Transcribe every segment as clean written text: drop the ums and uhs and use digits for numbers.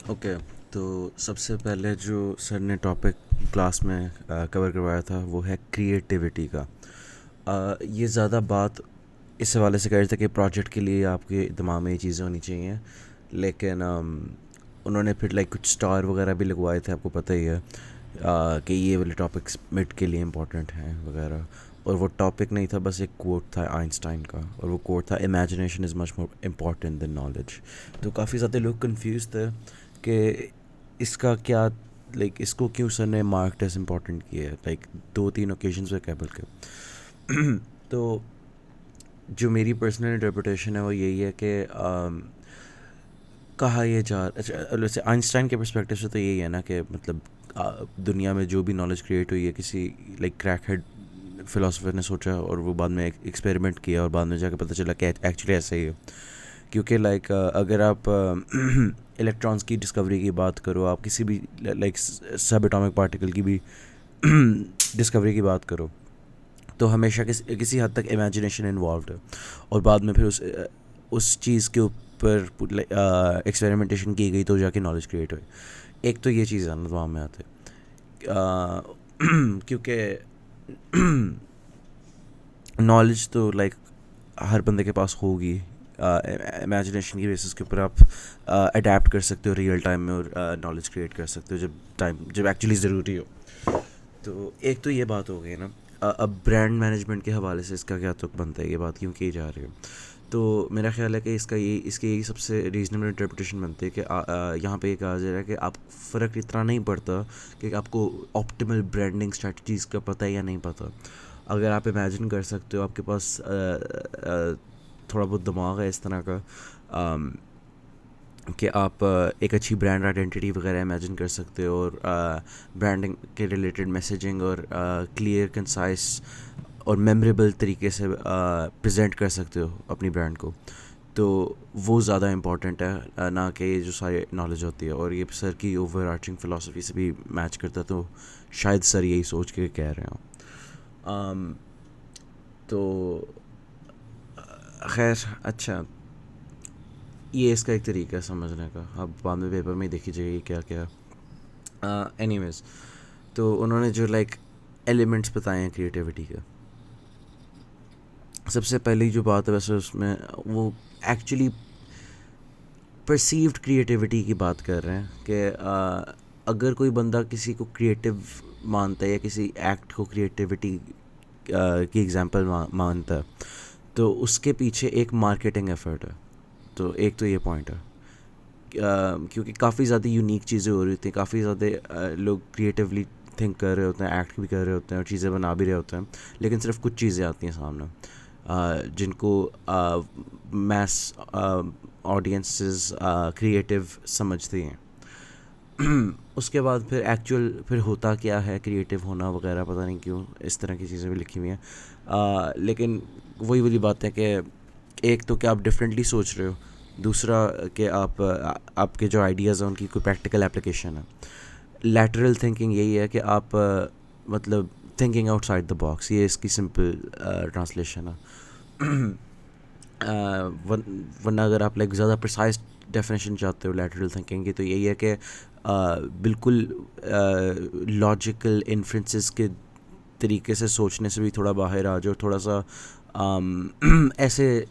Okay. तो सबसे पहले जो सर ने टॉपिक क्लास में कवर करवाया था वो है क्रिएटिविटी का। ये ज़्यादा बात इस हवाले से कर रहे थे कि प्रोजेक्ट के लिए आपके दिमाग में ये चीज़ें होनी चाहिए, लेकिन उन्होंने फिर लाइक कुछ स्टार वगैरह भी लगवाए थे, आपको पता ही है कि ये वाले टॉपिक्स मिड के लिए इम्पोर्टेंट हैं वगैरह। और वो टॉपिक नहीं था, बस एक कोट था आइंस्टाइन का, और वो कोट था imagination is much more important than knowledge. तो काफ़ी ज़्यादा लोग कंफ्यूज थे कि इसका क्या, लाइक इसको क्यों सर ने मार्क्ड एज इम्पोर्टेंट किया है, लाइक दो तीन ओकेजन्स पे कैबल के। तो जो मेरी पर्सनल इंटरप्रिटेशन है वो यही है कि कहा ये जा, अच्छा वैसे आइंस्टाइन के पर्सपेक्टिव से तो यही है ना कि मतलब दुनिया में जो भी नॉलेज क्रिएट हुई है किसी लाइक क्रैक हेड फिलोसोफर ने सोचा और वो बाद में एक्सपेरिमेंट किया और बाद में जाकर पता चला कि एक्चुअली ऐसा ही है। क्योंकि लाइक अगर आप इलेक्ट्रॉन्स की डिस्कवरी की बात करो, आप किसी भी लाइक सब एटॉमिक पार्टिकल की भी डिस्कवरी की बात करो, तो हमेशा किसी हद तक इमेजिनेशन इन्वॉल्व है। और बाद में फिर उस चीज़ के ऊपर एक्सपेरिमेंटेशन की गई तो जाके नॉलेज क्रिएट हुई। एक तो ये चीज़ है ना दिमाग में आते क्योंकि नॉलेज तो लाइक हर बंदे के पास होगी। इमेजिनेशन की बेसिस के ऊपर आप अडेप्ट कर सकते हो रियल टाइम में और नॉलेज क्रिएट कर सकते हो जब एक्चुअली ज़रूरी हो। तो एक तो ये बात हो गई ना। अब ब्रांड मैनेजमेंट के हवाले से इसका क्या तुक बनता है, ये बात क्यों की जा रही है। तो मेरा ख्याल है कि इसकी यही सबसे रीजनेबल इंटरप्रिटेशन बनती है कि यहाँ पे ये कहा जा रहा है कि आप फ़र्क इतना नहीं पड़ता कि आपको ऑप्टिमल ब्रांडिंग स्ट्रेटजीज़ का पता है या नहीं पता। अगर आप इमेजिन कर सकते हो, आपके पास थोड़ा बहुत दिमाग है इस तरह का, कि आप एक अच्छी ब्रांड आइडेंटिटी वगैरह इमेजिन कर सकते हो और ब्रांडिंग के रिलेटेड मैसेजिंग और क्लियर कंसाइज और मेमोरेबल तरीके से प्रेजेंट कर सकते हो अपनी ब्रांड को। तो वो ज़्यादा इम्पॉर्टेंट है ना कि ये जो सारी नॉलेज होती है। और ये सर की ओवर आर्चिंग फ़िलासफ़ी से भी मैच करता है, तो शायद सर यही सोच के कह रहे हो। तो खैर अच्छा, ये इसका एक तरीका है समझने का। अब बाद में पेपर में देखी जाएगी क्या क्या। एनीवेज, तो उन्होंने जो लाइक एलिमेंट्स बताए हैं क्रिएटिविटी के, सबसे पहली जो बात है वैसे उसमें वो एक्चुअली परसीव्ड क्रिएटिविटी की बात कर रहे हैं कि अगर कोई बंदा किसी को क्रिएटिव मानता है या किसी एक्ट को क्रिएटिविटी की एग्जांपल मानता है, तो उसके पीछे एक मार्केटिंग एफर्ट है। तो एक तो ये पॉइंट है, क्योंकि काफ़ी ज़्यादा यूनिक चीज़ें हो रही थी, काफ़ी ज़्यादा लोग क्रिएटिवली थिंक कर रहे होते हैं, एक्ट भी कर रहे होते हैं और चीज़ें बना भी रहे होते हैं, लेकिन सिर्फ कुछ चीज़ें आती हैं सामने जिनको मैस ऑडियंसेस क्रिएटिव समझती हैं। उसके बाद फिर एक्चुअल फिर होता क्या है क्रिएटिव होना वगैरह, पता नहीं क्यों इस तरह की चीज़ें भी लिखी हुई हैं। लेकिन वही वाली बात है कि एक तो कि आप डिफरेंटली सोच रहे हो, दूसरा कि आपके जो आइडियाज़ हैं उनकी कोई प्रैक्टिकल एप्लीकेशन है। लैटरल थिंकिंग यही है कि आप मतलब थिंकिंग आउटसाइड द बॉक्स, ये इसकी सिंपल ट्रांसलेशन है। वरना अगर आप लाइक ज़्यादा प्रिसाइज डेफिनेशन चाहते हो लैटरल थिंकिंग की, तो यही है कि बिल्कुल लॉजिकल इन्फ्रेंसेस के तरीके से सोचने से भी थोड़ा बाहर आ जाओ, थोड़ा सा ऐसे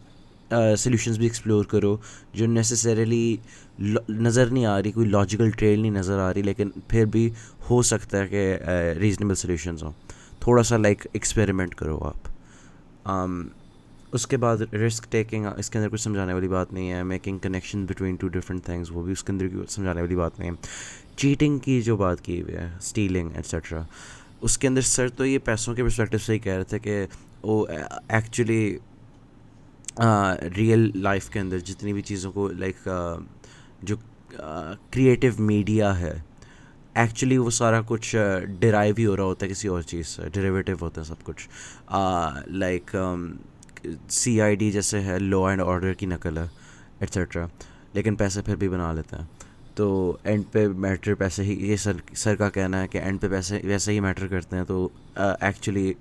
सॉल्यूशंस भी एक्सप्लोर करो जो नेसेसरीली नज़र नहीं आ रही, कोई लॉजिकल ट्रेल नहीं नज़र आ रही, लेकिन फिर भी हो सकता है कि रीजनेबल सॉल्यूशंस हों। थोड़ा सा लाइक एक्सपेरिमेंट करो आप। उसके बाद रिस्क टेकिंग, इसके अंदर कुछ समझाने वाली बात नहीं है। Making connection between two different things, वो भी उसके अंदर समझाने वाली बात नहीं है। चीटिंग की जो बात की हुई है, स्टीलिंग एट्सट्रा, उसके अंदर सर तो ये पैसों के पर्सपेक्टिव से ही कह रहे थे कि वो एक्चुअली रियल लाइफ के अंदर जितनी भी चीज़ों को लाइक जो क्रिएटिव मीडिया है, एक्चुअली वो सारा कुछ डिराइव ही हो रहा होता है किसी और चीज़ से, डेरिवेटिव होता है सब कुछ। लाइक CID जैसे है, लॉ एंड ऑर्डर की नकल है एट्सट्रा, लेकिन पैसे फिर भी बना लेते हैं। तो एंड पे मैटर पैसे ही, ये सर का कहना है कि एंड पे पैसे वैसे ही मैटर करते हैं। तो एक्चुअली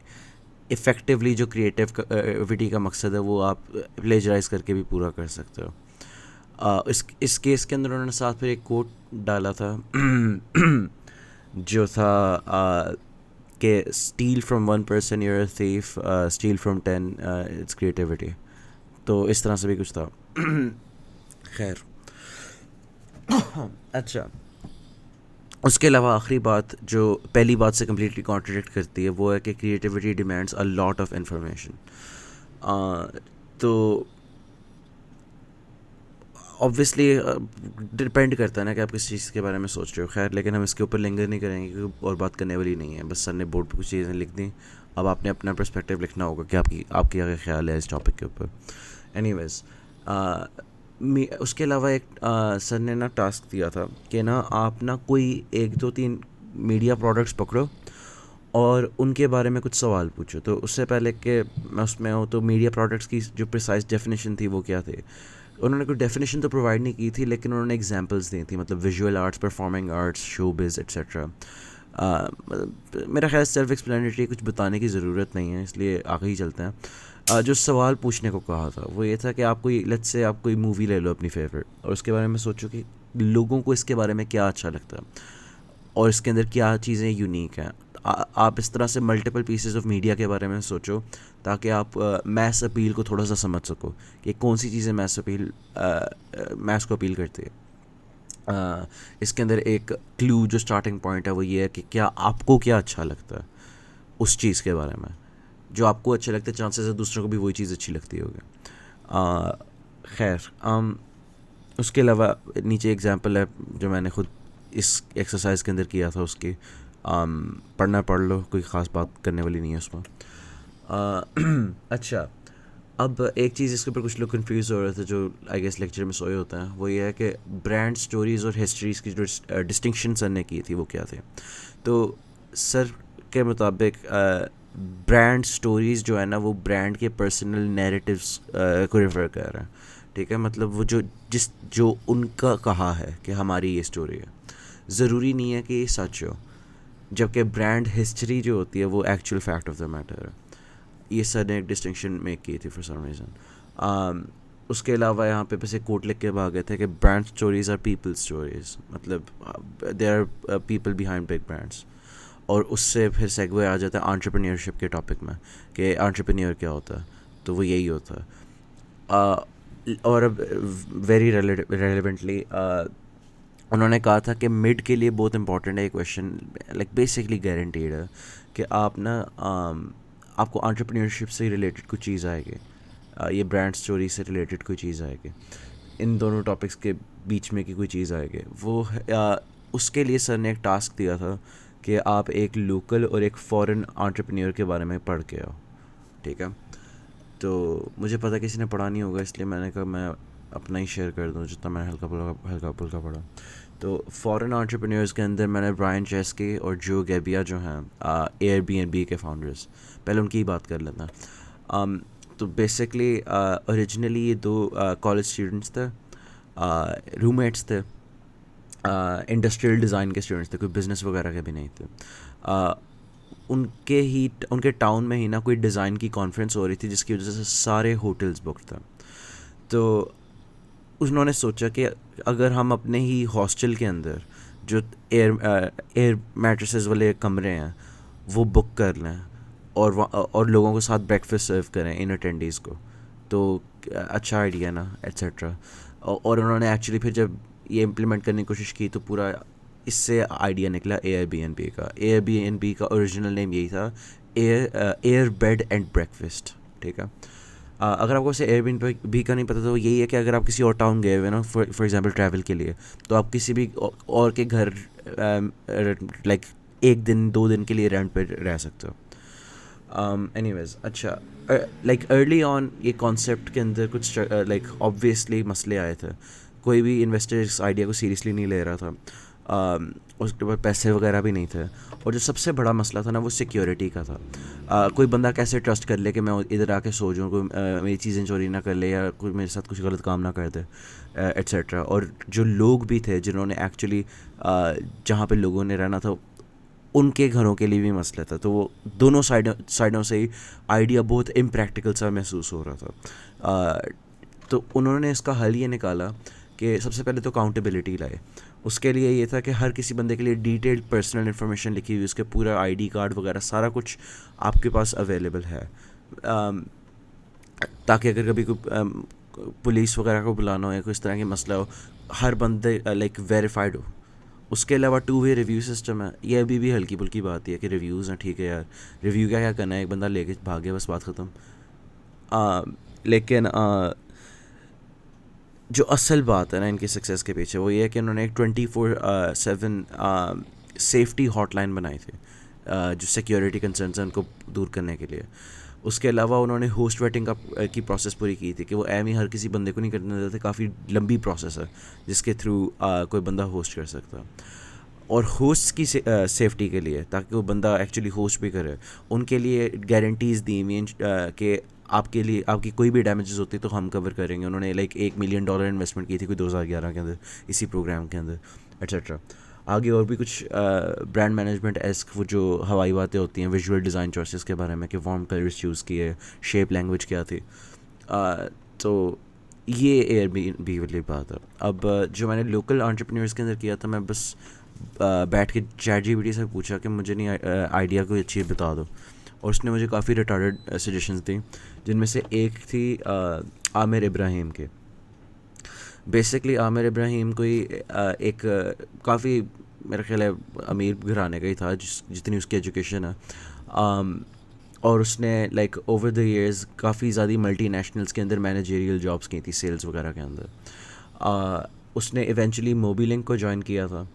इफ़ेक्टिवली जो क्रिएटिविटी का मकसद है वो आप प्लेजराइज करके भी पूरा कर सकते हो। इस केस के अंदर उन्होंने साथ फिर एक कोट डाला था जो था कि steal from one person you're thief, steal from ten its creativity. तो इस तरह से भी कुछ था। खैर, अच्छा, उसके अलावा आखिरी बात जो पहली बात से कम्प्लीटली कॉन्ट्रडिक्ट करती है वो है कि creativity demands a lot of information. तो ऑब्वियसली डिपेंड करता है ना कि आप किस चीज़ के बारे में सोच रहे हो। खैर, लेकिन हम इसके ऊपर लिंगर नहीं करेंगे क्योंकि और बात करने वाली नहीं है। बस सर ने बोर्ड पे कुछ चीज़ें लिख दी, अब आपने अपना पर्सपेक्टिव लिखना होगा कि आपकी क्या ख्याल है इस टॉपिक के ऊपर। एनीवेज, उसके अलावा एक सर ने ना टास्क दिया था कि ना आप ना कोई 1 2 3 मीडिया प्रोडक्ट्स पकड़ो और उनके बारे में कुछ सवाल पूछो। तो उससे पहले कि मैं उसमें हूँ, तो मीडिया प्रोडक्ट्स की जो प्रिसाइज डेफिनेशन थी वो क्या थी, उन्होंने कोई डेफिनेशन तो प्रोवाइड नहीं की थी, लेकिन उन्होंने एग्जांपल्स दी थी, मतलब visual arts, performing arts, showbiz etcetera. मेरा ख्याल सेल्फ एक्सप्लेनेटरी, कुछ बताने की ज़रूरत नहीं है, इसलिए आगे ही चलते हैं। जो सवाल पूछने को कहा था वो ये था कि आप कोई, लेट्स से आप कोई मूवी ले लो अपनी फेवरेट, और उसके बारे में सोचो कि लोगों को इसके बारे में क्या अच्छा लगता है और इसके अंदर क्या चीज़ें यूनिक हैं। आप इस तरह से मल्टीपल पीसेस ऑफ मीडिया के बारे में सोचो ताकि आप मैस अपील को थोड़ा सा समझ सको कि कौन सी चीज़ें मैस को अपील करती है। इसके अंदर एक क्लू जो स्टार्टिंग पॉइंट है वो ये है कि क्या आपको क्या अच्छा लगता है उस चीज़ के बारे में। जो आपको अच्छा लगता है, चांसेस है दूसरों को भी वही चीज़ अच्छी लगती होगी। खैर, उसके अलावा नीचे एग्जांपल है जो मैंने खुद इस एक्सरसाइज के अंदर किया था उसकी। पढ़ना पढ़ लो, कोई ख़ास बात करने वाली नहीं है उसमें। अच्छा, अब एक चीज़ इसके ऊपर कुछ लोग कंफ्यूज हो रहे थे जो आई गेस लेक्चर में सोए होते हैं, वो ये है कि ब्रांड स्टोरीज़ और हिस्ट्रीज़ की जो डिस्टिंक्शन सर ने की थी वो क्या थे। तो सर के मुताबिक ब्रांड स्टोरीज़ जो है ना वो ब्रांड के पर्सनल नैरेटिव्स को रेफर कर रहे हैं। ठीक है, मतलब वो जो उनका कहा है कि हमारी ये स्टोरी है, ज़रूरी नहीं है कि ये सच हो, जबकि ब्रांड हिस्ट्री जो होती है वो actual fact of the matter है। ये सर ने एक डिस्टिंक्शन मेक की थी फॉर सम रीज़न। उसके अलावा यहाँ पे बस एक कोट लिख के भागे थे कि brand stories are people stories, मतलब they are people behind big brands. और उससे फिर सेगवे आ जाता है एंटरप्रेन्योरशिप के टॉपिक में कि एंटरप्रेन्योर क्या होता है, तो वो यही होता है। और अब वेरी रेलिवेंटली उन्होंने कहा था कि मिड के लिए बहुत इंपॉर्टेंट है ये क्वेश्चन, लाइक बेसिकली गारंटीड है कि आप ना आपको एंटरप्रेन्योरशिप से रिलेटेड कुछ चीज़ आएगी, ये ब्रांड स्टोरी से रिलेटेड कोई चीज़ आएगी, इन दोनों टॉपिक्स के बीच में की कोई चीज़ आएगी। वो उसके लिए सर ने एक टास्क दिया था कि आप एक लोकल और एक फॉरेन एंटरप्रेन्योर के बारे में पढ़ के आओ। ठीक है, तो मुझे पता किसी ने पढ़ा नहीं होगा, इसलिए मैंने कहा मैं अपना ही शेयर कर दूँ जितना मैंने हल्का फुल्का पढ़ा। तो फॉरेन एंटरप्रेन्योर्स के अंदर मैंने ब्रायन चेस्की और जो गैबिया जो हैं एयरबीएनबी के फाउंडर्स, पहले उनकी ही बात कर लेते हैं। तो बेसिकली ओरिजिनली ये 2 कॉलेज स्टूडेंट्स थे, रूममेट्स थे, इंडस्ट्रियल डिज़ाइन के स्टूडेंट्स थे, कोई बिज़नेस वगैरह के भी नहीं थे। उनके टाउन में ही ना कोई डिज़ाइन की कॉन्फ्रेंस हो रही थी जिसकी वजह से सारे होटल्स बुक्ड थे। तो उन्होंने सोचा कि अगर हम अपने ही हॉस्टल के अंदर जो एयर मैट्रेसेस वाले कमरे हैं वो बुक कर लें और लोगों को साथ ब्रेकफास्ट सर्व करें इन अटेंडीज़ को, तो अच्छा आइडिया ना एट्सेट्रा। और उन्होंने एक्चुअली फिर जब ये इम्प्लीमेंट करने की कोशिश की तो पूरा इससे आइडिया निकला एयरबीएनबी का। एयरबीएनबी का ओरिजिनल नेम यही था, एयर बेड एंड ब्रेकफास्ट। ठीक है, अगर आपको वैसे एयरबीएनबी का नहीं पता तो यही है कि अगर आप किसी और टाउन गए हुए ना फॉर एग्जांपल ट्रैवल के लिए, तो आप किसी भी और के घर लाइक 1 दिन 2 दिन के लिए रेंट पे रह सकते हो। एनीवेज, अच्छा, लाइक अर्ली ऑन ये कॉन्सेप्ट के अंदर कुछ लाइक ऑब्वियसली मसले आए थे, कोई भी इन्वेस्टर इस आइडिया को सीरियसली नहीं ले रहा था। उसके बाद पैसे वगैरह भी नहीं थे, और जो सबसे बड़ा मसला था ना वो सिक्योरिटी का था। कोई बंदा कैसे ट्रस्ट कर ले कि मैं इधर आके सो जाऊँ, कोई मेरी चीज़ें चोरी ना कर ले या कोई मेरे साथ कुछ गलत काम ना कर दे एट्सेट्रा। और जो लोग भी थे जिन्होंने एक्चुअली जहाँ पे लोगों ने रहना था उनके घरों के लिए भी मसला था। तो वो दोनों साइडों से ही आइडिया बहुत इम्प्रैक्टिकल सा महसूस हो रहा था। तो उन्होंने इसका हल ये निकाला कि सबसे पहले तो अकाउंटेबिलिटी लाए। उसके लिए ये था कि हर किसी बंदे के लिए डिटेल्ड पर्सनल इन्फॉर्मेशन लिखी हुई, उसके पूरा आईडी कार्ड वगैरह सारा कुछ आपके पास अवेलेबल है, ताकि अगर कभी कोई पुलिस वगैरह को बुलाना हो या कोई इस तरह की मसला हो, हर बंदे लाइक वेरीफाइड हो। उसके अलावा टू वे रिव्यू सिस्टम है। ये अभी भी हल्की फुल्की बात है कि रिव्यूज़ हैं, ठीक है यार, रिव्यू क्या क्या करना है, एक बंदा लेके भाग गया बस बात ख़त्म। लेकिन जो असल बात है ना इनकी सक्सेस के पीछे, वो ये है कि उन्होंने एक 24/7 सेफ्टी हॉटलाइन बनाई थी, जो सिक्योरिटी कंसर्न्स हैं उनको दूर करने के लिए। उसके अलावा उन्होंने होस्ट वेटिंग की प्रोसेस पूरी की थी कि वो एम ही हर किसी बंदे को नहीं करने देते, काफ़ी लंबी प्रोसेस है जिसके थ्रू कोई बंदा होस्ट कर सकता है। और होस्ट की सेफ्टी के लिए, ताकि वो बंदा एक्चुअली होस्ट भी करे, उनके लिए गारंटीज़ दी हुई कि आपके लिए आपकी कोई भी डैमेजेस होती तो हम कवर करेंगे। उन्होंने लाइक $1 मिलियन इन्वेस्टमेंट की थी कोई 2011 के अंदर इसी प्रोग्राम के अंदर, एट्सेट्रा। आगे और भी कुछ ब्रांड मैनेजमेंट एस्क वो जो हवाई बातें होती हैं विजुअल डिज़ाइन चॉइसेस के बारे में, कि वार्म कलर्स चूज़ किए, शेप लैंग्वेज क्या थी। तो ये एयरबीएनबी वाली बात है। अब जो मैंने लोकल एंटरप्रेन्योर्स के अंदर किया था, मैं बस बैठ के चैट जीपीटी से पूछा कि मुझे नहीं आइडिया कोई अच्छी बता दो, और उसने मुझे काफ़ी रिटार्डेड सजेशंस दी, जिनमें से एक थी आमिर इब्राहिम के। बेसिकली आमिर इब्राहिम कोई एक काफ़ी मेरा ख्याल है अमीर घराने का ही था, जितनी उसकी एजुकेशन है। और उसने लाइक ओवर द इयर्स काफ़ी ज़्यादा मल्टीनेशनल्स के अंदर मैनेजरियल जॉब्स की थी, सेल्स वगैरह के अंदर। उसने इवेंचुअली मोबीलिंक को ज्वाइन किया था,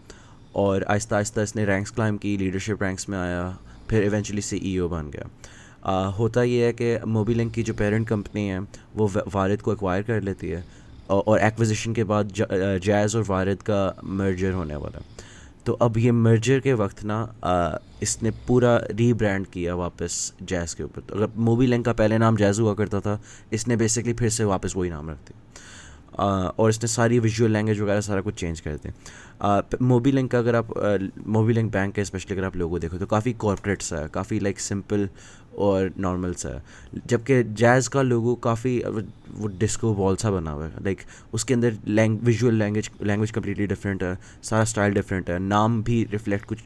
और आहिस्ता आहिस्ता इसने रैंक्स क्लाइम की, लीडरशिप रैंक्स में आया, फिर इवेंचुअली सीईओ बन गया। होता ये है कि मोबीलिंक की जो पेरेंट कंपनी है वो वारिद को एक्वायर कर लेती है, और एक्विजिशन के बाद जैज़ और वारिद का मर्जर होने वाला है। तो अब ये मर्जर के वक्त ना इसने पूरा रीब्रांड किया वापस जैज़ के ऊपर। तो अगर मोबीलिंक का पहले नाम जैज़ हुआ करता था, इसने बेसिकली फिर से वापस वही नाम रख दिया। और इसने सारी विजुअल लैंग्वेज वगैरह सारा कुछ चेंज कर दिया। मोबीलिंक का अगर आप मोबीलिंक बैंक का स्पेशली अगर आप लोगो देखो तो काफ़ी कॉर्पोरेट सा है, काफ़ी लाइक सिंपल और नॉर्मल सा है। जबकि जैज़ का लोगो काफ़ी वो डिस्को बॉल सा बना हुआ है, लाइक उसके अंदर विजुअल लैंग्वेज कम्प्लीटली डिफरेंट है, सारा स्टाइल डिफरेंट है, नाम भी रिफ्लेक्ट कुछ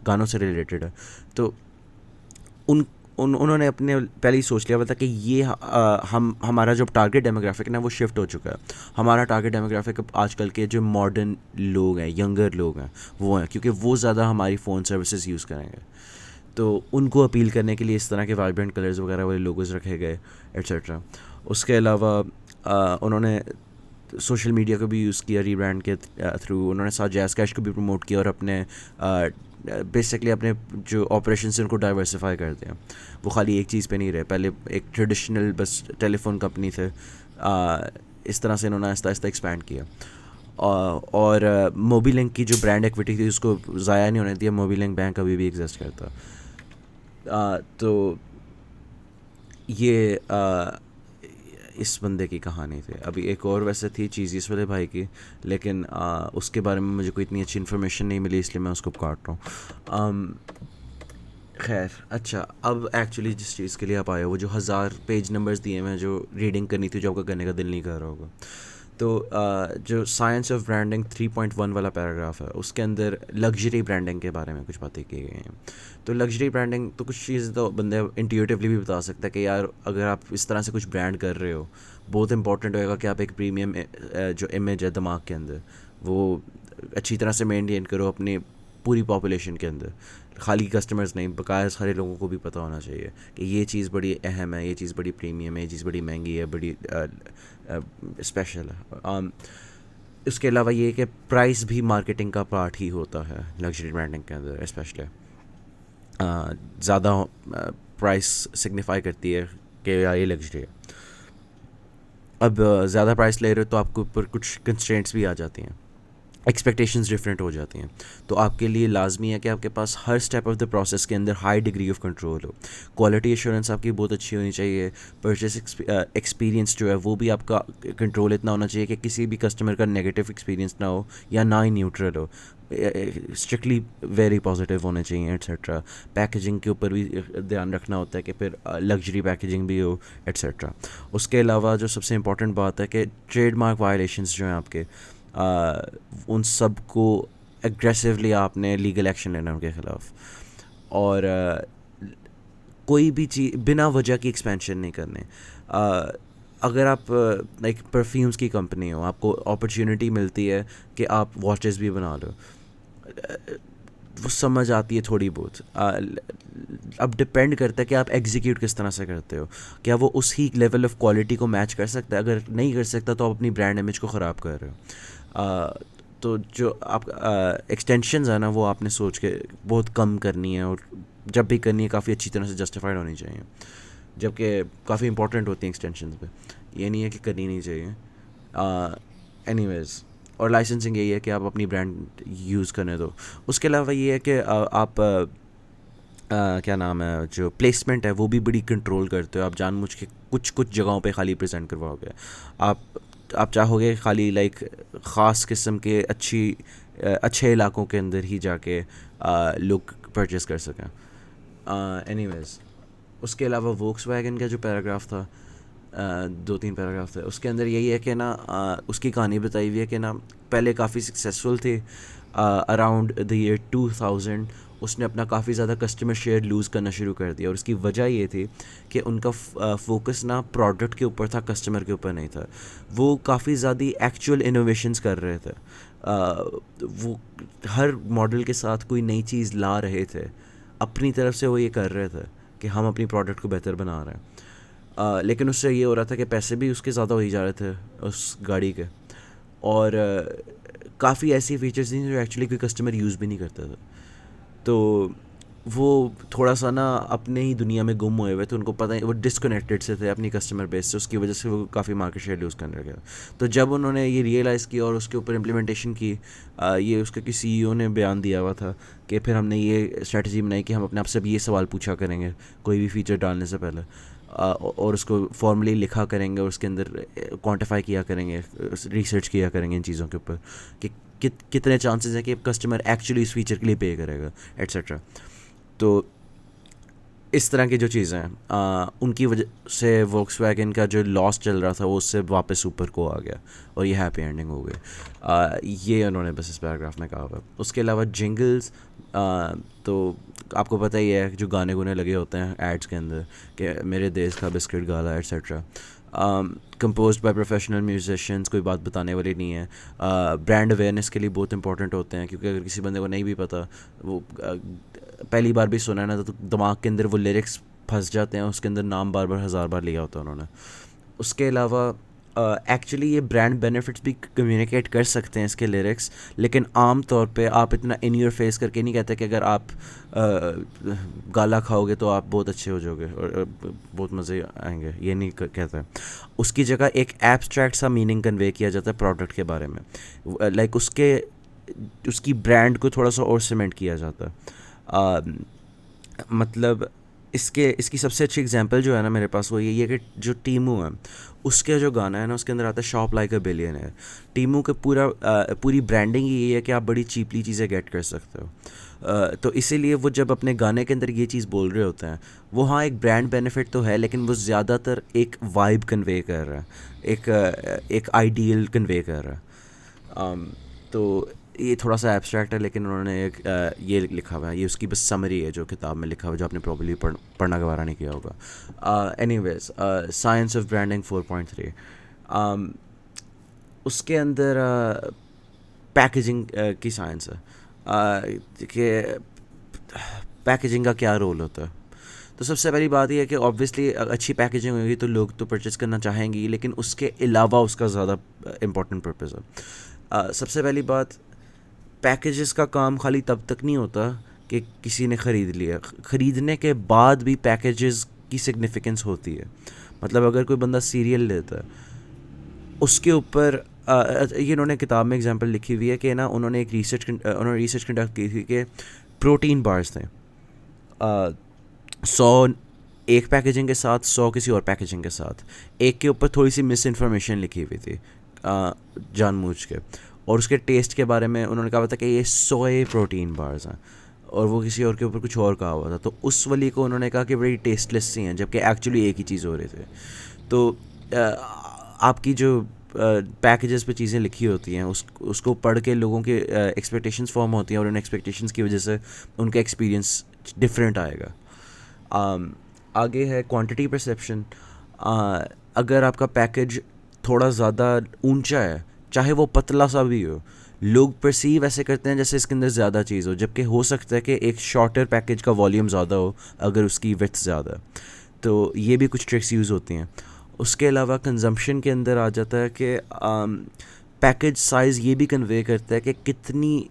गानों से रिलेटेड है। तो उन्होंने अपने पहले ही सोच लिया था कि ये हमारा जो टारगेट डेमोग्राफिक है ना वो शिफ्ट हो चुका है। हमारा टारगेट डेमोग्राफिक आजकल के जो मॉडर्न लोग हैं, यंगर लोग हैं, वो हैं, क्योंकि वो ज़्यादा हमारी फ़ोन सर्विसेज यूज़ करेंगे। तो उनको अपील करने के लिए इस तरह के वाइब्रेंट कलर्स वगैरह वाले लोगोज रखे गए, एट्सेट्रा। उसके अलावा उन्होंने सोशल मीडिया को भी यूज़ किया रीब्रांड के थ्रू। उन्होंने साथ जैज़ कैश को भी प्रमोट किया, और अपने बेसिकली अपने जो ऑपरेशन से उनको डाइवर्सिफाई कर दिया। वो खाली एक चीज़ पे नहीं रहे, पहले एक ट्रेडिशनल बस टेलीफोन कंपनी थे, इस तरह से इन्होंने आहिस्ता आहिस्ता एक्सपैंड किया। और मोबीलिंक की जो ब्रांड एक्विटी थी उसको ज़ाया नहीं होने दिया, मोबीलिंक बैंक अभी भी एग्जिस्ट करता। तो ये इस बंदे की कहानी थी। अभी एक और वैसे थी चीज़ इस वाले भाई की, लेकिन उसके बारे में मुझे कोई इतनी अच्छी इन्फॉर्मेशन नहीं मिली, इसलिए मैं उसको काट रहा हूँ। खैर, अच्छा, अब एक्चुअली जिस चीज़ के लिए आप आए हो, वो जो 1000 पेज नंबर्स दिए हैं जो रीडिंग करनी थी, जो आपका करने का दिल नहीं कर रहा होगा, तो जो साइंस ऑफ ब्रांडिंग 3.1 वाला पैराग्राफ है, उसके अंदर लग्जरी ब्रांडिंग के बारे में कुछ बातें की गई हैं। तो लग्जरी ब्रांडिंग तो कुछ चीज़ें तो बंदे इंट्यूटिवली भी बता सकता है कि यार अगर आप इस तरह से कुछ ब्रांड कर रहे हो, बहुत इंपॉर्टेंट होएगा कि आप एक प्रीमियम जो इमेज है दिमाग के अंदर, वो अच्छी तरह से मेंटेन करो अपनी पूरी पॉपुलेशन के अंदर। खाली कस्टमर्स नहीं, बकाया सारे लोगों को भी पता होना चाहिए कि ये चीज़ बड़ी अहम है, ये चीज़ बड़ी प्रीमियम है, ये चीज़ बड़ी महंगी है, बड़ी स्पेशल है। उसके अलावा ये कि प्राइस भी मार्केटिंग का पार्ट ही होता है लग्जरी ब्रांडिंग के अंदर, स्पेशली ज़्यादा प्राइस सिग्निफाई करती है कि यार ये लग्जरी है। अब ज़्यादा प्राइस ले रहे हो तो आपके ऊपर कुछ कंस्ट्रेंट्स भी आ जाती हैं। एक्सपेक्टेशंस डिफरेंट हो जाती हैं। तो आपके लिए लाजमी है कि आपके पास हर स्टेप ऑफ द प्रोसेस के अंदर हाई डिग्री ऑफ कंट्रोल हो। क्वालिटी एश्योरेंस आपकी बहुत अच्छी होनी चाहिए। परचेस एक्सपीरियंस जो है वो भी आपका कंट्रोल इतना होना चाहिए कि किसी भी कस्टमर का नेगेटिव एक्सपीरियंस ना हो या ना ही न्यूट्रल हो, स्ट्रिक्टली वेरी पॉजिटिव होने चाहिए एट्सेट्रा। पैकेजिंग के ऊपर भी ध्यान रखना होता है कि फिर लग्जरी पैकेजिंग भी हो एट्सेट्रा। उसके अलावा जो सबसे इम्पॉर्टेंट बात है कि ट्रेडमार्क वायलेशंस जो हैं आपके, उन सब को एग्रेसिवली आपने लीगल एक्शन लेना उनके ख़िलाफ़। और कोई भी चीज़ बिना वजह की एक्सपेंशन नहीं करने। अगर आप लाइक परफ्यूम्स की कंपनी हो, आपको अपॉर्चुनिटी मिलती है कि आप वॉचेस भी बना लो, वो समझ आती है थोड़ी बहुत। अब डिपेंड करता है कि आप एग्जीक्यूट किस तरह से करते हो। क्या वो उसी लेवल ऑफ क्वालिटी को मैच कर सकता है? अगर नहीं कर सकता तो आप अपनी ब्रांड इमेज को ख़राब कर रहे हो। तो जो आप एक्सटेंशंस है ना, वो आपने सोच के बहुत कम करनी है, और जब भी करनी है काफ़ी अच्छी तरह से जस्टिफाइड होनी चाहिए, जबकि काफ़ी इंपॉर्टेंट होती हैं एक्सटेंशंस पे। ये नहीं है कि करनी नहीं चाहिए। एनीवेज, और लाइसेंसिंग यही है कि आप अपनी ब्रांड यूज़ करने दो। उसके अलावा ये है कि आप क्या नाम है, जो प्लेसमेंट है वो भी बड़ी कंट्रोल करते हो। आप जानबूझ के कुछ कुछ जगहों पे खाली प्रेजेंट करवाओगे। आप चाहोगे खाली लाइक ख़ास किस्म के अच्छे इलाकों के अंदर ही जाके लोग परचेस कर सकें। एनीवेज, उसके अलावा वोक्सवैगन का जो पैराग्राफ था, 2-3 पैराग्राफ थे, उसके अंदर यही है कि ना उसकी कहानी बताई हुई है कि ना पहले काफ़ी सक्सेसफुल थे। अराउंड द ईयर 2000 उसने अपना काफ़ी ज़्यादा कस्टमर शेयर लूज़ करना शुरू कर दिया, और उसकी वजह ये थी कि उनका फोकस ना प्रोडक्ट के ऊपर था, कस्टमर के ऊपर नहीं था। वो काफ़ी ज़्यादा एक्चुअल इनोवेशंस कर रहे थे। वो हर मॉडल के साथ कोई नई चीज़ ला रहे थे, अपनी तरफ से वो ये कर रहे थे कि हम अपनी प्रोडक्ट को बेहतर बना रहे हैं। लेकिन उससे ये हो रहा था कि पैसे भी उसके ज़्यादा हो ही जा रहे थे उस गाड़ी के, और काफ़ी ऐसी फीचर्स थी जो एक्चुअली कोई कस्टमर यूज़ भी नहीं करता था। तो वो थोड़ा सा ना अपने ही दुनिया में गुम हुए हुए थे, उनको पता नहीं, वो डिसकनेक्टेड से थे अपनी कस्टमर बेस से। उसकी वजह से वो काफ़ी मार्केट शेयर लूज़ करने लगे। तो जब उन्होंने ये रियलाइज़ किया और उसके ऊपर इम्प्लीमेंटेशन की, ये उसके किसी सीईओ ने बयान दिया हुआ था कि फिर हमने ये स्ट्रेटजी बनाई कि हम अपने आप से भी ये सवाल पूछा करेंगे कोई भी फीचर डालने से पहले, और उसको फॉर्मली लिखा करेंगे, और उसके अंदर क्वांटिफाई किया करेंगे, रिसर्च किया करेंगे इन चीज़ों के ऊपर कि कितने चांसेस हैं कि कस्टमर एक्चुअली इस फीचर के लिए पे करेगा एट्सेट्रा। तो इस तरह की जो चीज़ें हैं, उनकी वजह से वोक्सवैगन का जो लॉस चल रहा था वो उससे वापस ऊपर को आ गया, और ये हैप्पी एंडिंग हो गई। ये उन्होंने बस इस पैराग्राफ में कहा हुआ। उसके अलावा जिंगल्स, तो आपको पता ही है जो गाने गुने लगे होते हैं एड्स के अंदर कि मेरे देश का biscuit gala etcetera, composed by professional musicians, कोई बात बताने वाली नहीं है। ब्रांड अवेयरनेस के लिए बहुत इंपॉर्टेंट होते हैं, क्योंकि अगर किसी बंदे को नहीं भी पता, वो पहली बार भी सुना है ना, तो दिमाग के अंदर वो लिरिक्स फंस जाते हैं, उसके अंदर नाम बार बार हज़ार बार लिया होता है उन्होंने। उसके अलावा एक्चुअली ये ब्रांड बेनिफिट्स भी कम्युनिकेट कर सकते हैं इसके लिरिक्स, लेकिन आम तौर पे आप इतना इन योर फेस करके नहीं कहते कि अगर आप गाला खाओगे तो आप बहुत अच्छे हो जाओगे और बहुत मज़े आएंगे, ये नहीं कहते। उसकी जगह एक एब्स्ट्रैक्ट सा मीनिंग कन्वे किया जाता है प्रोडक्ट के बारे में, लाइक उसकी ब्रांड को थोड़ा सा और सीमेंट किया जाता है। मतलब इसकी सबसे अच्छी एग्जांपल जो है ना मेरे पास, वो ये है कि जो टीमू है उसके जो गाना है ना, उसके अंदर आता है शॉप लाइक अ बिलियनर। टीमू के पूरी ब्रांडिंग ही ये है कि आप बड़ी चीपली चीज़ें गेट कर सकते हो। तो इसीलिए वो जब अपने गाने के अंदर ये चीज़ बोल रहे होते हैं, वो हाँ एक ब्रांड बेनिफिट तो है, लेकिन वो ज़्यादातर एक वाइब कन्वे कर रहा है, एक आइडियल कन्वे कर रहा है। तो ये थोड़ा सा एब्स्ट्रैक्ट है, लेकिन उन्होंने एक ये लिखा हुआ है, ये उसकी बस समरी है जो किताब में लिखा हुआ है, जो आपने प्रॉब्लली पढ़ना गवारा नहीं किया होगा। एनीवेज, साइंस ऑफ ब्रांडिंग 4.3, उसके अंदर पैकेजिंग की साइंस है कि पैकेजिंग का क्या रोल होता है। तो सबसे पहली बात यह है कि ऑब्वियसली अच्छी पैकेजिंग होगी तो लोग तो परचेज़ करना चाहेंगे, लेकिन उसके अलावा उसका ज़्यादा इंपॉर्टेंट पर्पज़ है। सबसे पहली बात, पैकेजेस का काम खाली तब तक नहीं होता कि किसी ने ख़रीद लिया, ख़रीदने के बाद भी पैकेजेस की सिग्निफिकेंस होती है। मतलब अगर कोई बंदा सीरियल लेता है, उसके ऊपर ये इन्होंने किताब में एग्जांपल लिखी हुई है कि ना उन्होंने रिसर्च कंडक्ट की थी कि प्रोटीन बार्स थे 100 एक पैकेजिंग के साथ, 100 किसी और पैकेजिंग के साथ, एक के ऊपर थोड़ी सी मिस इन्फॉर्मेशन लिखी हुई थी जानबूझ के, और उसके टेस्ट के बारे में उन्होंने कहा था कि ये सोए प्रोटीन बार्स हैं, और वो किसी और के ऊपर कुछ और कहा हुआ था, तो उस वाली को उन्होंने कहा कि बड़ी टेस्टलेस सी हैं, जबकि एक्चुअली एक ही चीज़ हो रही थी। तो आपकी जो पैकेजेस पे चीज़ें लिखी होती हैं उसको पढ़ के लोगों के एक्सपेक्टेशंस फॉर्म होती हैं, और उन एक्सपेक्टेशंस की वजह से उनका एक्सपीरियंस डिफरेंट आएगा। आगे है क्वांटिटी परसेप्शन। अगर आपका पैकेज थोड़ा ज़्यादा ऊंचा है, चाहे वो पतला सा भी हो, लोग परसीव ऐसे करते हैं जैसे इसके अंदर ज़्यादा चीज़ हो, जबकि हो सकता है कि एक शॉर्टर पैकेज का वॉल्यूम ज़्यादा हो अगर उसकी विड्थ ज़्यादा है। तो ये भी कुछ ट्रिक्स यूज़ होती हैं। उसके अलावा कंजम्पशन के अंदर आ जाता है कि पैकेज साइज़ ये भी कन्वे करता है कि कितनी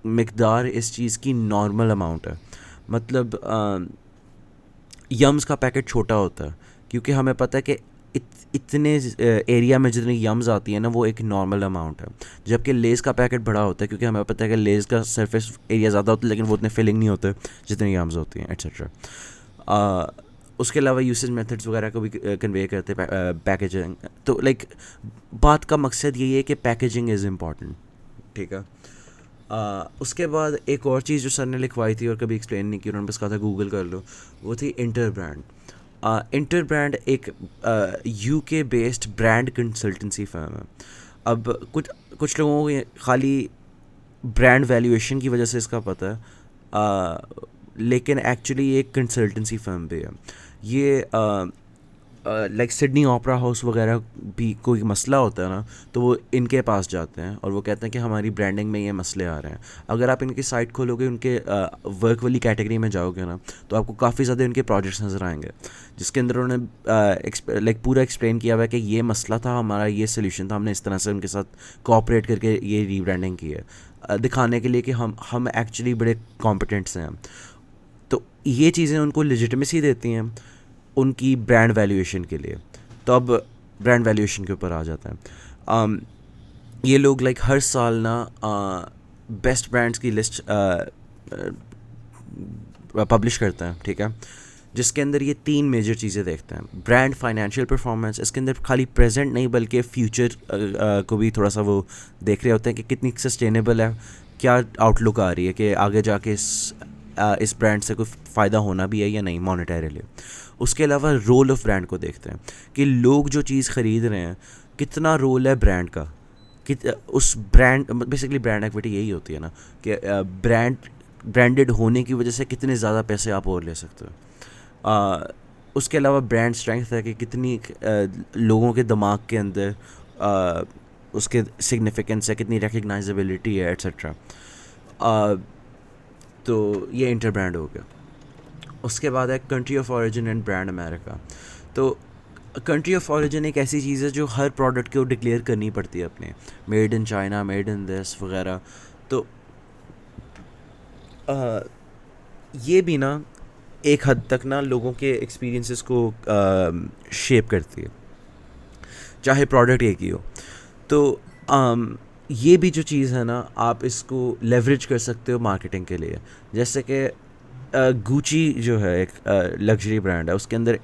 मिकदार इस चीज़ की नॉर्मल अमाउंट है। मतलब यम्स का पैकेट छोटा होता है क्योंकि हमें पता है कि इतने एरिया में जितनी यम्स आती है ना वो एक नॉर्मल अमाउंट है, जबकि लेज़ का पैकेट बड़ा होता है क्योंकि हमें पता है कि लेज़ का सरफेस एरिया ज़्यादा होता है लेकिन वो उतने फिलिंग नहीं होते जितनी यम्स होती हैं, एट्सेट्रा। उसके अलावा यूसेज मेथड्स वगैरह को भी कन्वे करते हैं पैकेजिंग। तो लाइक बात का मकसद यही है कि पैकेजिंग इज़ इम्पॉर्टेंट, ठीक है। उसके बाद एक और चीज़ जो सर ने लिखवाई थी और कभी एक्सप्लेन नहीं की, उन्होंने बस कहा था गूगल कर लो, वो थी इंटर ब्रांड। इंटर ब्रांड एक UK based brand consultancy firm है। अब कुछ लोगों को खाली ब्रांड वैल्यूएशन की वजह से इसका पता है, लेकिन एक्चुअली ये एक कंसल्टेंसी फर्म भी है। ये लाइक सिडनी ओपेरा हाउस वगैरह भी कोई मसला होता है ना, तो वो इनके पास जाते हैं और वो कहते हैं कि हमारी ब्रांडिंग में ये मसले आ रहे हैं। अगर आप इनकी साइट खोलोगे, उनके वर्क वाली कैटेगरी में जाओगे ना, तो आपको काफ़ी ज़्यादा इनके प्रोजेक्ट्स नज़र आएंगे जिसके अंदर उन्होंने लाइक पूरा एक्सप्लेन किया हुआ है कि ये मसला था हमारा, ये सोल्यूशन था, हमने इस तरह से उनके साथ कोऑपरेट करके ये रीब्रांडिंग की है, दिखाने के लिए कि हम एक्चुअली बड़े कॉम्पिटेंट्स हैं। तो ये चीज़ें उनको लेजिटिमेसी देती हैं उनकी ब्रांड वैल्यूएशन के लिए। तो अब ब्रांड वैल्यूएशन के ऊपर आ जाता है। ये लोग लाइक हर साल ना बेस्ट ब्रांड्स की लिस्ट पब्लिश करते हैं, ठीक है, जिसके अंदर ये 3 मेजर चीज़ें देखते हैं। ब्रांड फाइनेंशियल परफॉर्मेंस, इसके अंदर खाली प्रेजेंट नहीं बल्कि फ्यूचर को भी थोड़ा सा वो देख रहे होते हैं कि कितनी सस्टेनेबल है, क्या आउटलुक आ रही है कि आगे जाके इस ब्रांड से कोई फ़ायदा होना भी है या नहीं मॉनेटरीली। उसके अलावा रोल ऑफ ब्रांड को देखते हैं कि लोग जो चीज़ ख़रीद रहे हैं कितना रोल है ब्रांड का, कि उस ब्रांड बेसिकली ब्रांड एक्विटी यही होती है ना कि ब्रांडेड होने की वजह से कितने ज़्यादा पैसे आप और ले सकते हो। उसके अलावा ब्रांड स्ट्रेंथ है कि कितनी लोगों के दिमाग के अंदर उसके सिग्निफिकेंस है, कितनी रिकग्नाइजेबिलिटी है, एट्सेट्रा। तो ये इंटर ब्रांड हो गया। उसके बाद है country of origin and brand America. तो कंट्री ऑफ ओरिजिन एक ऐसी चीज़ है जो हर प्रोडक्ट को डिक्लेयर करनी पड़ती है अपने, made in China, made in this वगैरह। तो ये भी ना एक हद तक ना लोगों के एक्सपीरियंसेस को शेप करती है, चाहे प्रोडक्ट एक ही हो। तो ये भी जो चीज़ है ना, आप इसको लेवरेज कर सकते हो मार्केटिंग के लिए। जैसे कि गुची जो है एक लग्जरी ब्रांड है, उसके अंदर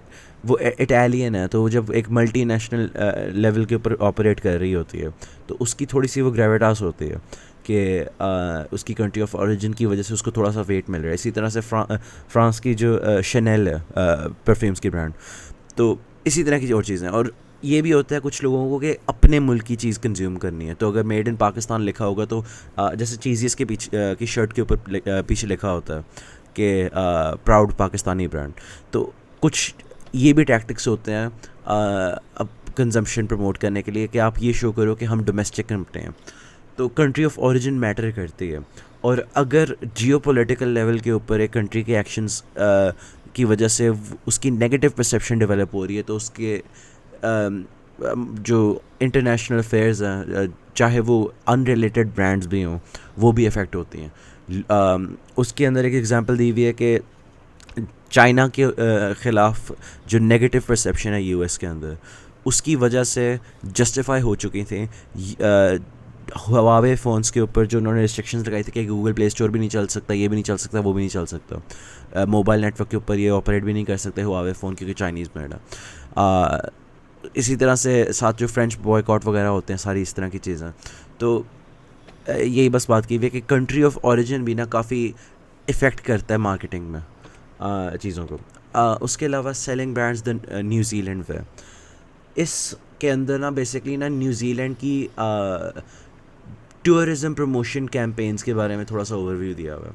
वो इटालियन है, तो जब एक मल्टीनेशनल लेवल के ऊपर ऑपरेट कर रही होती है तो उसकी थोड़ी सी वो ग्रेविटास होती है कि उसकी कंट्री ऑफ ओरिजिन की वजह से उसको थोड़ा सा वेट मिल रहा है। इसी तरह से फ्रांस की जो शनेल है परफ्यूम्स की ब्रांड, तो इसी तरह की और चीज़ें। और ये भी होता है कुछ लोगों को कि अपने मुल्क की चीज़ कंज्यूम करनी है, तो अगर मेड इन पाकिस्तान लिखा होगा तो जैसे चीज़ियस के पीछे की शर्ट के ऊपर पीछे लिखा होता है कि प्राउड पाकिस्तानी ब्रांड। तो कुछ ये भी टैक्टिक्स होते हैं अब कंजम्पशन प्रमोट करने के लिए कि आप ये शो करो कि हम डोमेस्टिक कंपनी हैं। तो कंट्री ऑफ ओरिजिन मैटर करती है, और अगर जियोपॉलिटिकल लेवल के ऊपर एक कंट्री के एक्शंस की वजह से उसकी नेगेटिव परसेप्शन डेवलप हो रही है, तो उसके जो इंटरनेशनल अफेयर्स हैं, चाहे वो अनरिलेटेड ब्रांड्स भी हों, वो भी अफेक्ट होती हैं। उसके अंदर एक एग्जांपल दी हुई है कि चाइना के ख़िलाफ़ जो नेगेटिव परसेप्शन है यूएस के अंदर, उसकी वजह से जस्टिफाई हो चुकी थी। हवावे फ़ोन्स के ऊपर जो उन्होंने रिस्ट्रिक्शंस लगाई थी कि गूगल प्ले स्टोर भी नहीं चल सकता, ये भी नहीं चल सकता, वो भी नहीं चल सकता, मोबाइल नेटवर्क के ऊपर ये ऑपरेट भी नहीं कर सकते हवावे फ़ोन, क्योंकि चाइनीज़ ब्रांड है। इसी तरह से साथ जो फ्रेंच बॉयकॉट वगैरह होते हैं, सारी इस तरह की चीज़ें। तो यही बस बात की हुई है कि कंट्री ऑफ ओरिजिन भी ना काफ़ी इफ़ेक्ट करता है मार्केटिंग में चीज़ों को। उसके अलावा सेलिंग ब्रांड्स द न्यूजीलैंड वे, इसके अंदर ना बेसिकली ना न्यूजीलैंड की टूरिज़म प्रमोशन कैंपेन्स के बारे में थोड़ा सा ओवरव्यू दिया हुआ है।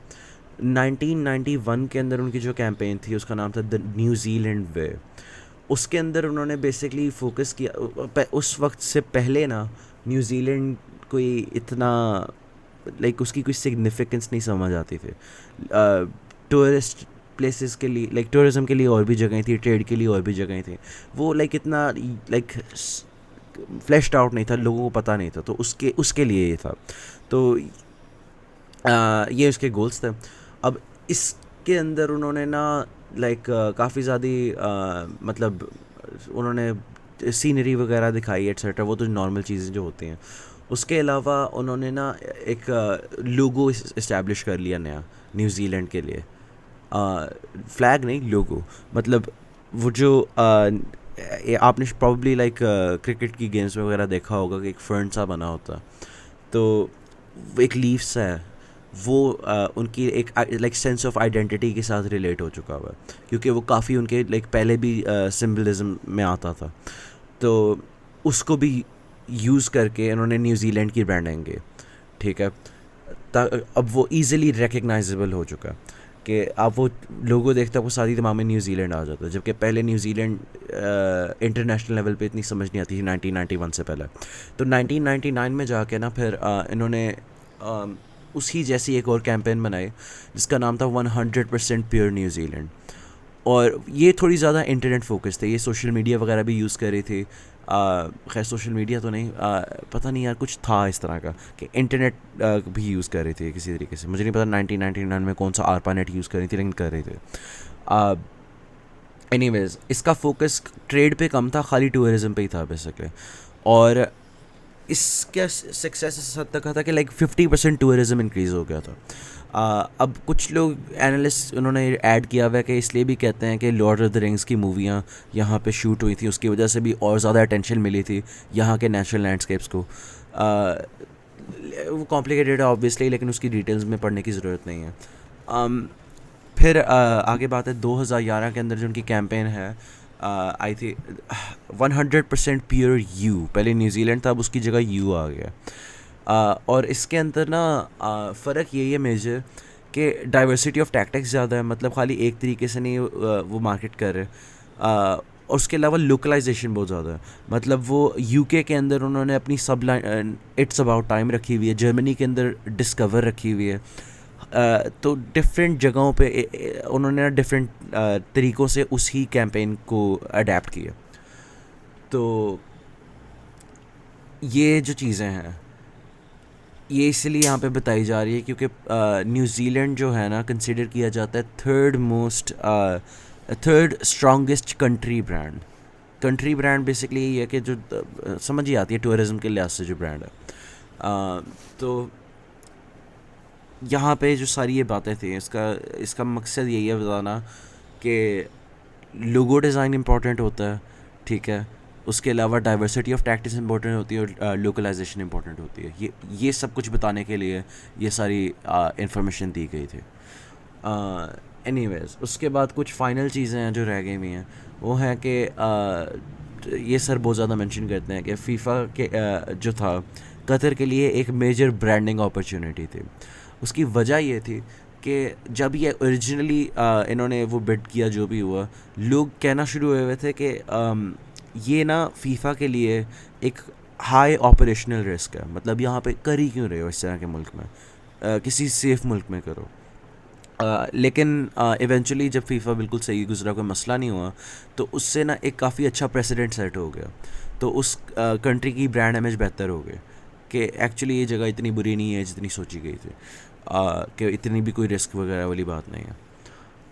1991 के अंदर उनकी जो कैंपेन थी उसका नाम था द न्यूजीलैंड वे। उसके अंदर उन्होंने बेसिकली फोकस किया, उस वक्त से पहले ना न्यूजीलैंड कोई इतना उसकी कोई सिग्निफिकेंस नहीं समझ आती थी। टूरिस्ट प्लेसेस के लिए, टूरिज़म के लिए और भी जगहें थी, ट्रेड के लिए और भी जगहें थी। वो इतना फ्लैश्ड आउट नहीं था, लोगों को पता नहीं था, तो उसके उसके लिए ये था। तो ये उसके गोल्स थे। अब इसके अंदर उन्होंने ना काफ़ी ज़्यादा मतलब उन्होंने सीनरी वगैरह दिखाई एट्सेट्रा, वो तो नॉर्मल चीज़ें जो होती हैं। उसके अलावा उन्होंने ना एक लोगो इस्टेब्लिश कर लिया नया न्यूजीलैंड के लिए। फ्लैग नहीं, लोगो। मतलब वो जो आपने प्रॉब्ली क्रिकेट की गेम्स वगैरह देखा होगा कि एक फर्न सा बना होता, तो वो एक लीव्स है, वो उनकी एक सेंस ऑफ आइडेंटिटी के साथ रिलेट हो चुका हुआ है, क्योंकि वो काफ़ी उनके पहले भी सिम्बलिज्म में आता था। तो उसको भी यूज़ करके इन्होंने न्यूजीलैंड की ब्रांडिंग की, ठीक है। अब वो ईज़िली रिकग्नाइजेबल हो चुका कि आप वो लोगो देखते आपको सारी दिमाग में न्यूजीलैंड आ जाता है, जबकि पहले न्यूजीलैंड इंटरनेशनल लेवल पे इतनी समझ नहीं आती थी 1991 से पहले। तो 1999 में जाके ना फिर इन्होंने उसी जैसी एक और कैंपेन बनाई जिसका नाम था 100% प्योर न्यूजीलैंड। और ये थोड़ी ज़्यादा इंटरनेट फोकस थे, ये सोशल मीडिया वगैरह भी यूज़ कर रही थी। खैर सोशल मीडिया तो नहीं, पता नहीं यार, कुछ था इस तरह का कि इंटरनेट भी यूज़ कर रही थी किसी तरीके से। मुझे नहीं पता 1999 में कौन सा आरपानेट यूज़ कर रही थी, लेकिन कर रही थी। एनीवेज, इसका फोकस ट्रेड पे कम था, खाली टूरिज़म पे ही था बेसिकली। और इसका सक्सेस इस हद तक था कि 50% टूरिज़म इंक्रीज़ हो गया था। अब कुछ लोग एनालिस्ट उन्होंने ऐड किया हुआ है कि इसलिए भी कहते हैं कि लॉर्ड ऑफ द रिंग्स की मूवियाँ यहाँ पे शूट हुई थी, उसकी वजह से भी और ज़्यादा अटेंशन मिली थी यहाँ के नेचुरल लैंडस्केप्स को। वो कॉम्प्लिकेटेड है ऑब्वियसली, लेकिन उसकी डिटेल्स में पढ़ने की ज़रूरत नहीं है। फिर आगे बात है 2011 के अंदर जो उनकी कैंपेन है, आई थी 100% प्योर यू। पहले न्यूजीलैंड था, अब उसकी जगह यू आ गया। और इसके अंदर ना फ़र्क यही है मेजर कि डाइवर्सिटी ऑफ टैक्टिक्स ज़्यादा है, मतलब खाली एक तरीके से नहीं वो मार्केट कर रहे। और उसके अलावा लोकलाइजेशन बहुत ज़्यादा है, मतलब वो यूके के अंदर उन्होंने अपनी सब लाइन इट्स अबाउट टाइम रखी हुई है, जर्मनी के अंदर डिस्कवर रखी हुई है। तो डिफरेंट जगहों पे उन्होंने डिफरेंट तरीक़ों से उसी कैंपेन को अडेप्ट किया। तो ये जो चीज़ें हैं ये इसलिए यहाँ पे बताई जा रही है क्योंकि न्यूजीलैंड जो है ना कंसिडर किया जाता है third strongest country brand basically ये है कि जो समझ ही आती है टूरिज़म के लिहाज से जो ब्रांड है। तो यहाँ पे जो सारी ये बातें थी, इसका मकसद यही है बताना कि लोगो डिज़ाइन इंपॉर्टेंट होता है, ठीक है। उसके अलावा डाइवर्सिटी ऑफ टैक्टिक्स इंपॉर्टेंट होती है और लोकलाइजेशन इंपॉर्टेंट होती है। ये सब कुछ बताने के लिए ये सारी इंफॉर्मेशन दी गई थी। एनीवेज, उसके बाद कुछ फ़ाइनल चीज़ें हैं जो रह गई हुई हैं, वो हैं कि ये सर बहुत ज़्यादा मेंशन करते हैं कि फीफा के जो था कतर के लिए एक मेजर ब्रांडिंग अपॉर्चुनिटी थी। उसकी वजह ये थी कि जब ये ओरिजिनली इन्होंने वो बिड किया, जो भी हुआ, लोग कहना शुरू हुए थे कि ये ना फीफा के लिए एक हाई ऑपरेशनल रिस्क है, मतलब यहाँ पे कर ही क्यों रहे हो इस तरह के मुल्क में, किसी सेफ मुल्क में करो। लेकिन इवेंचुअली जब फीफा बिल्कुल सही गुजरा, कोई मसला नहीं हुआ, तो उससे ना एक काफ़ी अच्छा प्रेसिडेंट सेट हो गया। तो उस कंट्री की ब्रांड इमेज बेहतर हो गई कि एक्चुअली ये जगह इतनी बुरी नहीं है जितनी सोची गई थी, कि इतनी भी कोई रिस्क वगैरह वाली बात नहीं है।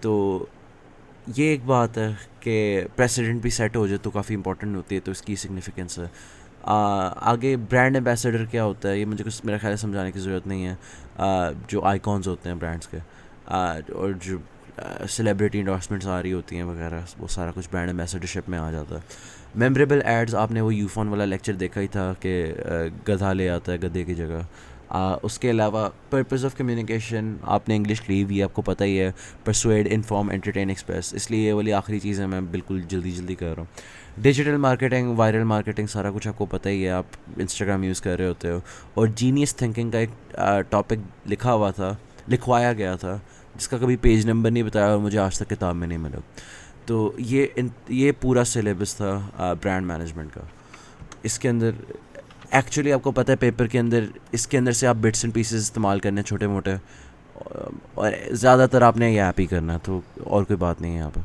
तो ये एक बात है कि प्रेसिडेंट भी सेट हो जाए तो काफ़ी इंपॉर्टेंट होती है, तो इसकी सिग्निफिकेंस है। आगे ब्रांड एम्बेसडर क्या होता है, ये मुझे कुछ मेरा ख्याल है समझाने की ज़रूरत नहीं है। जो आइकॉन्स होते हैं ब्रांड्स के, और जो सेलिब्रिटी इंडोर्समेंट्स आ रही होती हैं वगैरह, वो सारा कुछ ब्रांड एम्बेसडरशिप में आ जाता है। मेमोरेबल एड्स, आपने वो यूफोन वाला लेक्चर देखा ही था कि गधा ले आता है गधे की जगह। उसके अलावा पर्पस ऑफ कम्युनिकेशन, आपने इंग्लिश ली हुई है, आपको पता ही है, परसुएड, इन्फॉर्म, एंटरटेन, एक्सप्रेस, इसलिए ये वाली आखिरी चीज़ है, मैं बिल्कुल जल्दी जल्दी कर रहा हूँ। डिजिटल मार्केटिंग, वायरल मार्केटिंग, सारा कुछ आपको पता ही है, आप इंस्टाग्राम यूज़ कर रहे होते हो। और जीनियस थिंकिंग का एक टॉपिक लिखा हुआ था, लिखवाया गया था, जिसका कभी पेज नंबर नहीं बताया और मुझे आज तक किताब में नहीं मिला। तो ये पूरा सिलेबस था ब्रांड मैनेजमेंट का। इसके अंदर एक्चुअली आपको पता है पेपर के अंदर, इसके अंदर से आप बिट्स एंड पीसेस इस्तेमाल करने छोटे मोटे, और ज़्यादातर आपने ये ऐप ही करना है, तो और कोई बात नहीं है यहाँ पर।